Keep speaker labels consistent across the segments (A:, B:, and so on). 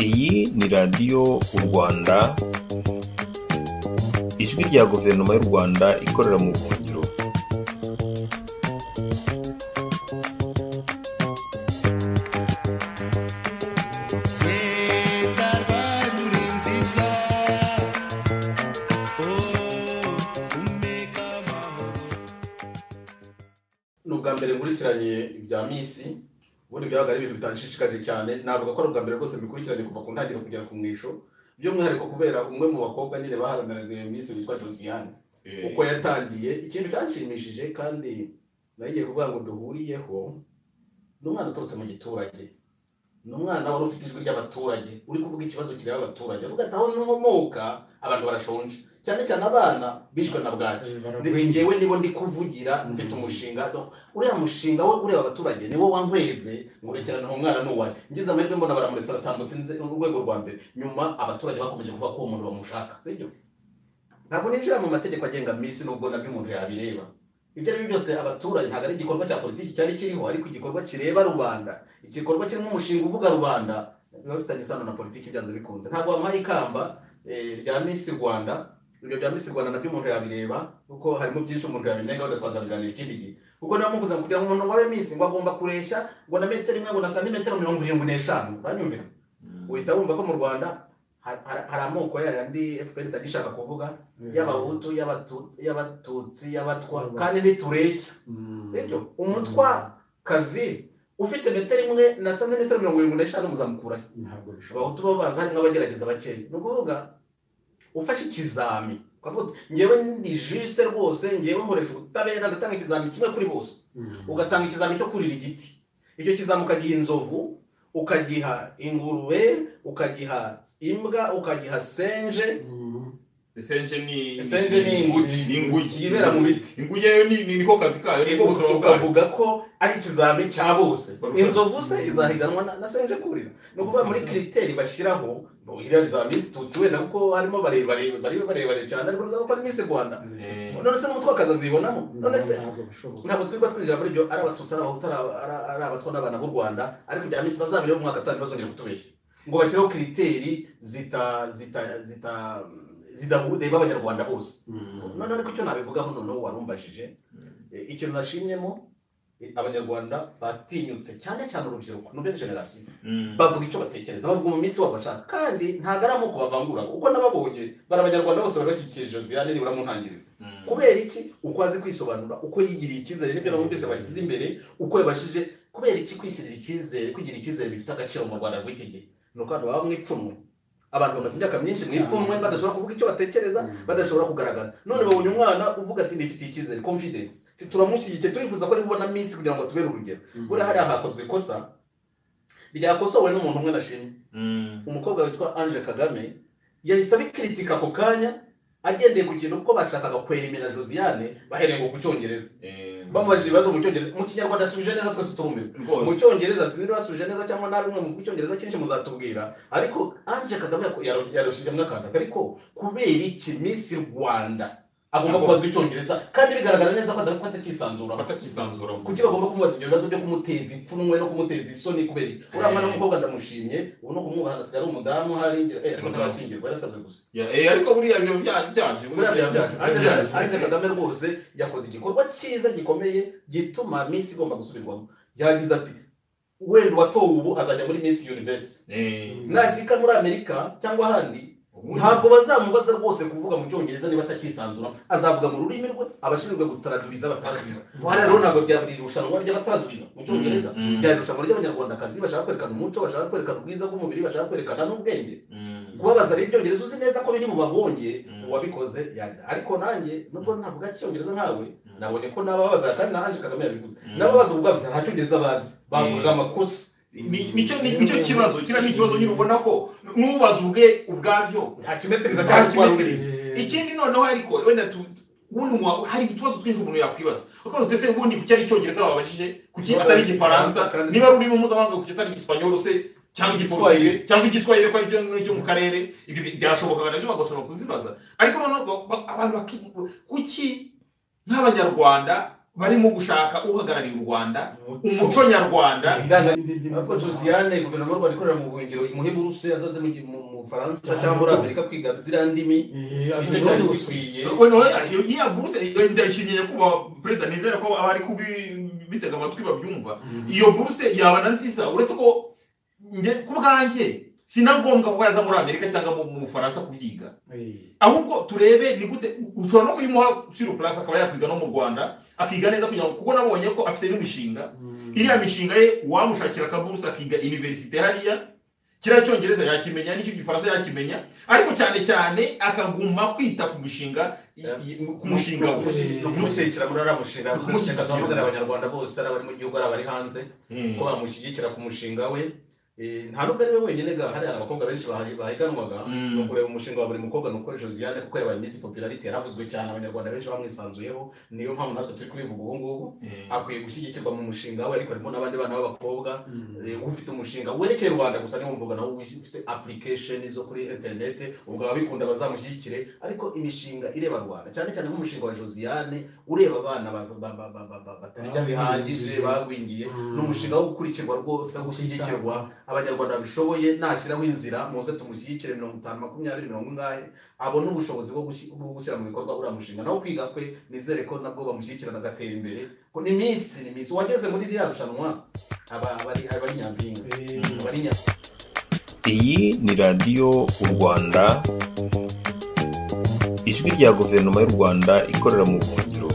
A: Iyi ni radiyo Rwanda, ijwi rya guverinoma y'u Rwanda ikorera mu buhungiro.
B: N'ubwa mbere nkurikiranye ibya misi ubundi byabaga ari ibintu bitashishikaje cyane. Navuga ko n'ubwa mbere rwose bikurikiranye kuva ku ntangiriro kugera ku mwisho, by'umwihariko kubera umwe mu bakobwa nyine baharaniraga misi witwa Josiane uko yatangiye. Ikintu cyanshimishije kandi nagiye kuvuga ngo duhuriyeho, n'umwana uturutse mu giturage, n'umwana wari ufite ijwi ry'abaturage uri kuvuga ikibazo kireba abaturage, avuga ati aho nkomoka abantu barashonje, cyane cyane abana bishwe na bwaki. Ngewe nibo ndi kuvugira, mfite umushinga, uriya mushinga we ureba abaturage niwo wankweze ngurekerana umwana n'uwaye. Ngize amahirwe mbona baramuretse batambutse urwego rwa mbere, nyuma abaturage bakomeje kuvuga ko uwo muntu bamushaka. Sibyo, ntabwo ninjira mu mategeko agenga misi nubwo nabyo umuntu yabireba. Ibyo ari byo byose abaturage ntabwo ari igikorwa cya politiki cyari kiriho, ariko igikorwa kireba rubanda, igikorwa kirimo umushinga uvuga rubanda, biba bifitanye isano na politiki byanze bikunze. Ntabwo wampaye ikamba rya misi Rwanda, ibyo bya misi Rwanda nabyo umuntu yabireba kuko harimo byinshi umuntu yabinenga, wenda twazabiganira ikindi gihe. Kuko niba muvuze kugira ngo umuntu wabe misi ngo agomba kureshya ngo na metero imwe ngo na santimetero 75, uranyumvira? Uhita wumva ko mu Rwanda hari amoko yayandi FPR itagishaka kuvuga, y'abahutu, y'abatutsi, y'abatwa, kandi nitureshya. Sibyo, umutwa kazi ufite metero imwe na santimetero 75 muzamukurahe. Abahutu bo banza hari n'abagerageza bakeya. Ni ukuvuga ufashe ikizami ukavuga ngewe ndi juste rwose, ngewe nkoresha ubutabera, ndatanga ikizami kimwe kuri bose. Ugatanga ikizami cyo kurira igiti, icyo kizami ukagiha inzovu, ukagiha ingurube, ukagiha imbwa, ukagiha senje.
C: Senje ni
B: inguki yibera mu biti.
C: Inguki yo niko kazi kayo, niko ubuzima bwayo.
B: Ukavuga ko ari ikizami cya bose. Inzovu se izahiganwa na senje kurira. No kuvuga muri criteri bashyiraho iriya bizaba misi tutsi wenda kuko harimo barebare cyane, ariko uzaba ko ari misi Rwanda. None se n'umutwakazi azibonamo? None se ntabwo twirwa twinjira muri byo, ari abatutsi, ari abahutu, ari abatwa n'abana b'u Rwanda, ariko bya misi bazabiriho mu mwaka utaha ntibazongere kutubeshya ngo bashyireho criteri zidahureba abanyarwanda bose. None ariko icyo nabivugaho noneho warumbajije, ikintu nashimyemo abanyarwanda batinyutse cyane cyane urubyiruko nouvelle generation, bavuga icyo batekereza, bavuga mu minsi wabo bashaka, kandi ntago ari amoko bavangura. Uko nababonye bari abanyarwanda bose bari bashyikirije Josiane nibura mu ntangiriro. Kubera iki? Uko azi kwisobanura, uko yigiriye icyizere, nibyo namwumvise bashyize imbere, uko yabashije. Kubera iki kwishyirira icyizere, kugira icyizere bifite agaciro mu Rwanda rw'iki gihe? Ni uko abantu baba mwipfunwe, abantu bamaze imyaka myinshi mwipfunwe, badashobora kuvuga icyo batekereza, badashobora kugaragaza. None babonye umwana uvuga ati ndifitiye icyizere, confidence, turamushyigikiye, turifuza ko ari bubona misi kugira ngo tubere urugero. Buriya hariya hakozwe ikosa ryakosowe n'umuntu umwe nashimye, umukobwa witwa Ange Kagame. Yahise abikritika ako kanya agendeye ku kintu kuko bashakaga kwerimena Josiane bahereye ngo ku Cyongereza. Bamubajije ibibazo mu Cyongereza, mu Kinyarwanda asubije neza, twese turumirwa. Mu Cyongereza sinzi basubije neza cyangwa nabi, mwe mu Cyongereza cyinshi muzatubwira. Ariko Ange Kagame yarushije mwakanda, ariko kubera iki misi Rwanda agomba kubazwa Icyongereza kandi bigaragara neza ko atakisanzura? Kuki bagomba kumubaza ibyo bibazo byo kumuteza ipfunwe no kumuteza isoni? kubera uriya mwana w'umukobwa ndamushimye, ubu no kumwubaha nasigaye ari umudamu hari ariko ntabashingirwa, yarasabwe gusa.
C: Ariko buriya byo byaje
B: Ange Kagame rwose yakoze igikorwa cyiza gikomeye gituma misi igomba gusubirwamo. Yagize ati wenda watowe ubu azajya muri Miss Universe, nashyika muri Amerika cyangwa ahandi ntabwo bazamubaza rwose kuvuga mu Cyongereza niba atakisanzura, azavuga mu rurimi rwe, abashinzwe gutaradubiza bataradubiza. Rero ntabwo byaburi irushanwa ry'abataradubiza mu Cyongereza, byari irushanwa ry'abanyarwandakazi bashaka kwerekana umuco, bashaka kwerekana ubwiza bw'umubiri, bashaka kwerekana n'ubwenge. Kubabaza rero Ibyongereza uzi neza ko biri mu babonye, uwabikoze yaje. Ariko nanjye nubwo ntavuga Icyongereza nkawe, nabonye ko nababaza, kandi na Ange Kagame yabivuze, nababaza ubwabo nta Cyongereza bazi, bavuga amakosa.
C: Nicyo kibazo, kira ni ikibazo nyine ubona ko nubaza ubwabyo
B: nta kimetereza cyangwa
C: ikindi. Noneho ariko wenda hari utubazo twinshi umuntu yakwibaza, kuko utese ubundi kuki ari Icyongereza babashije, kuki atari Igifaransa, niba rurimo mpuzamahanga kuki atari Igisipanyolo se cyangwa Igiswahili ko aricyo mu karere. Ibyo byashobokaga nabyo bagashobora kuzibaza. Ariko noneho abantu kuki nk'abanyarwanda barimo gushaka uhagarariye u Rwanda umuco nyarwanda
B: ariko Josiane guverinoma y'u Rwanda ikorera mu buhungiro imuhe buruse azaze mu Faransa cyangwa muri Amerika kwiga ziriya ndimi ivyo cyari bikwiye
C: iya buruse ndashimye kuba president nizera ko abari kubitega amatwi babyumva iyo buruse yabana nziza uretse ko nge kubwanjye sinagombwa ko yaza muri Amerika cyangwa mu Faransa kubyiga ahubwo turebe ni gute ushobora no kuyimuha sur place akaba yakwiga no mu Rwanda akiga neza kugira kuko nabonye ko afite n'imishinga iriya mishinga ye wamushakira akaburusa akiga universite hariya kira cyongereza yakimenya n'icyo gifaransa yakimenya ariko cyane cyane akaguma kwita ku mishinga ku mushinga
B: kumushyigikira muri ara mushinga kumushyigikira twavuga abanyarwanda bose ari abari mu gihugu ari abari hanze ko bamushyigikira ku mushinga we nta nubwo ari we wenyine ga hari abakobwa benshi bahiganwaga no kureba umushinga wa buri mukobwa nuko Josiane kuko yabaye Miss Popularity yaravuzwe cyane abanyarwanda benshi bamwisanzuyeho niyo mpamvu natwe turi kubivuga ubu ngubu akwiye gushyigikirwa mu mushinga we ariko harimo n'abandi bana b'abakobwa ufite umushinga werekeye Rwanda gusa niyo mvuga nawe ufite application zo kuri internet ubwo ababikunda bazamushyigikire ariko imishinga ireba Rwanda cyane cyane nk'umushinga wa Josiane ureba abana batarya bihagije bagwingiye n'umushinga wo gukurikirwa rwose gushyigikirwa abanyarwanda bishoboye nashyiraho inzira muze tumushyigikire 50-20 ngahe abone ubushobozi bwo gushyira mu bikorwa buri mushinga nawo kwiga kwe nizere ko nabwo bamushyigikira nagatera imbere ko ni miss wageze muri iriya rushanwa abari nyampinga
A: iyi ni radiyo u Rwanda ijwi rya guverinoma y'u Rwanda ikorera mu buhungiro.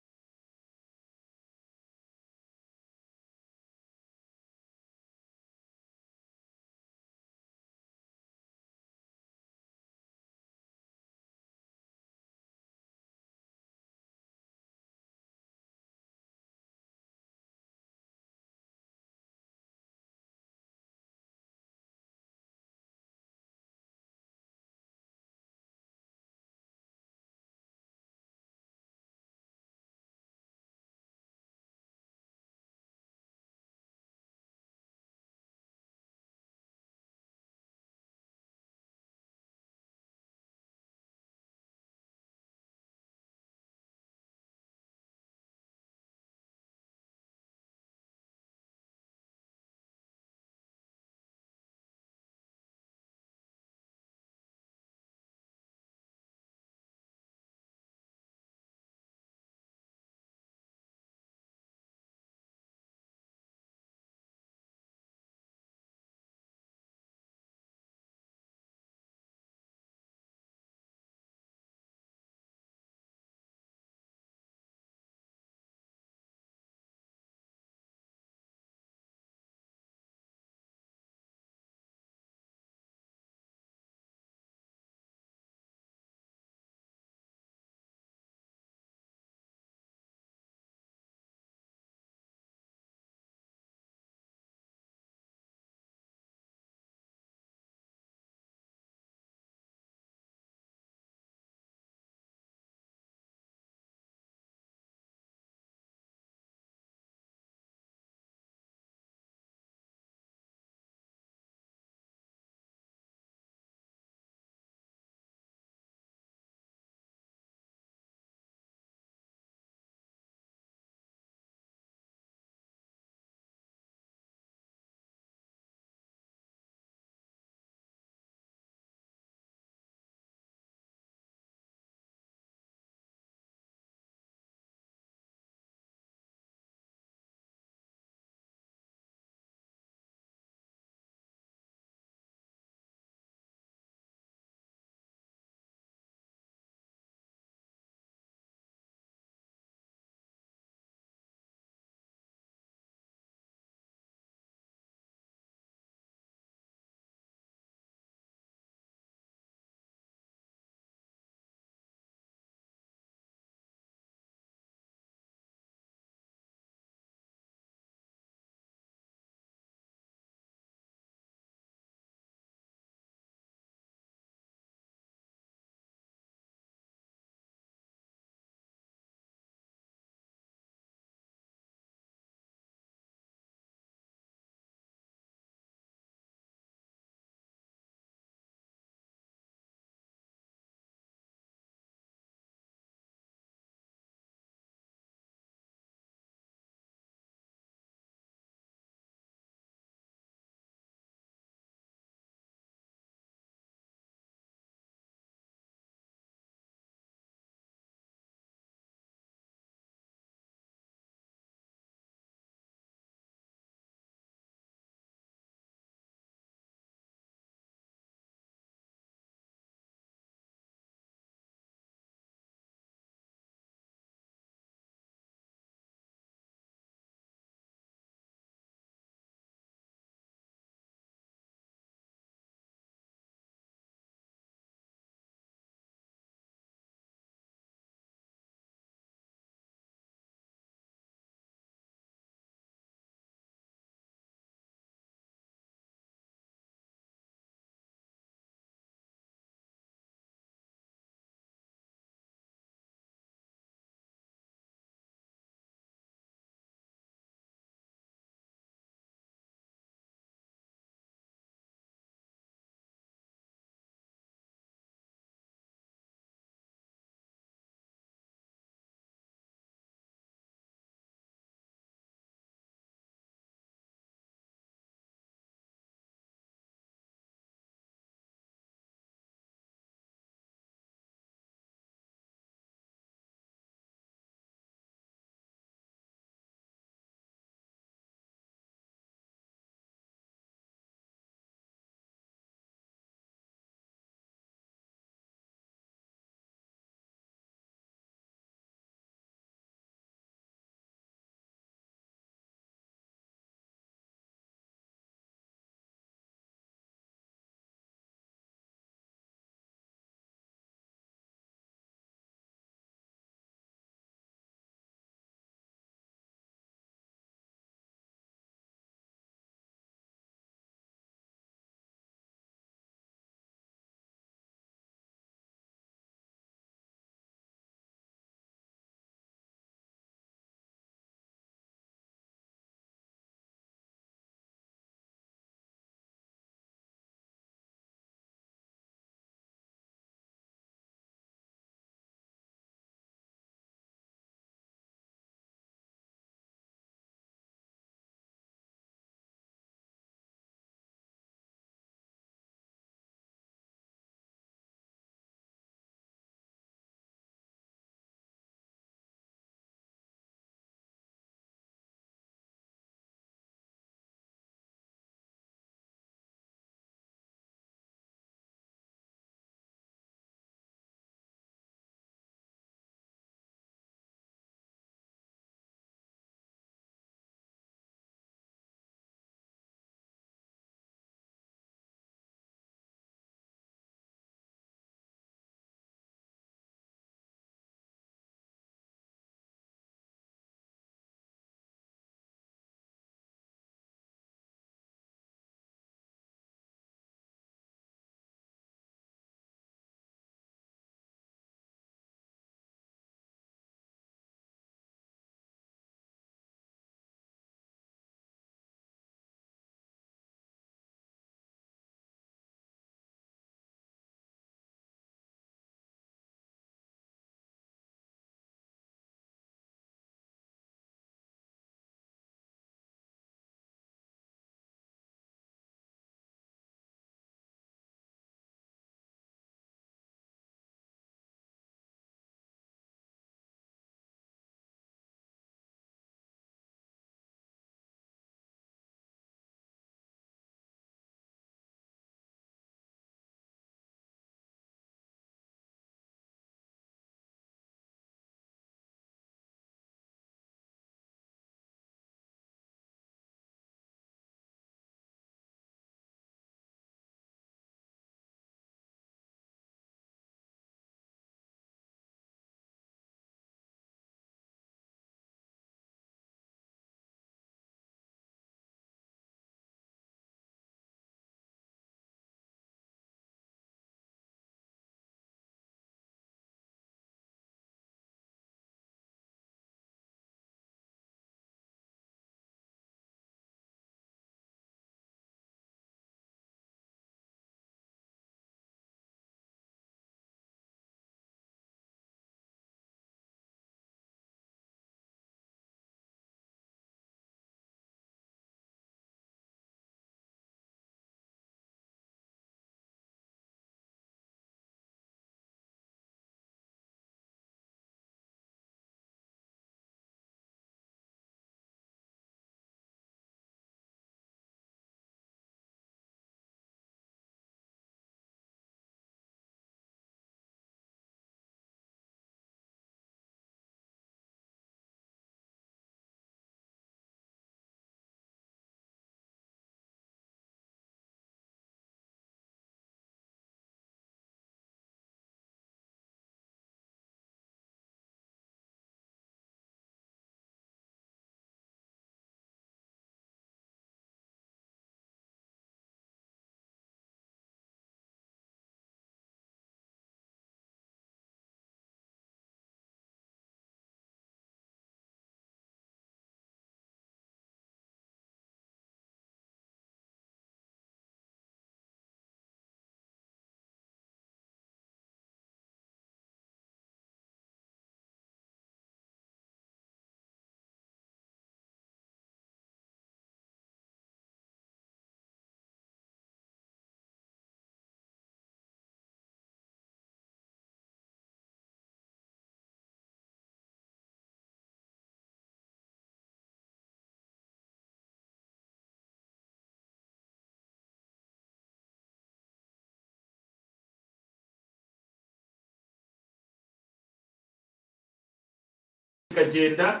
C: kikagenda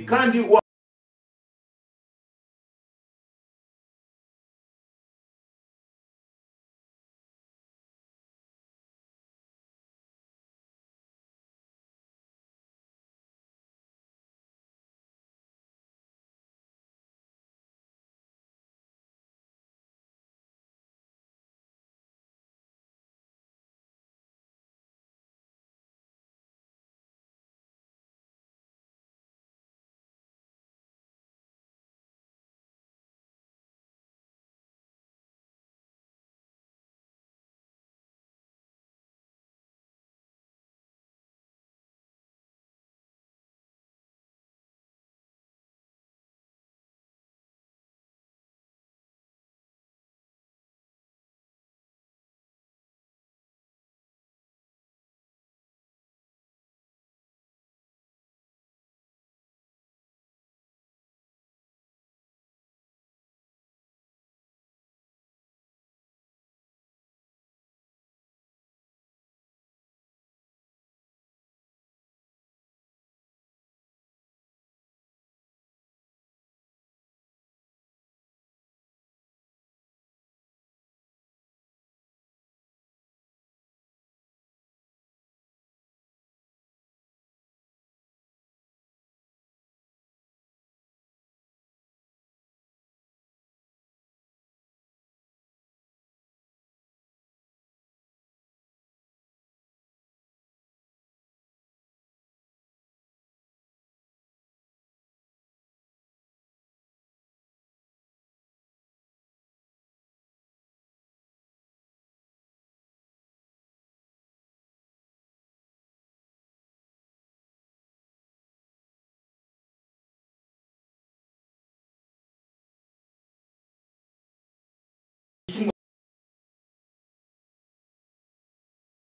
C: kandi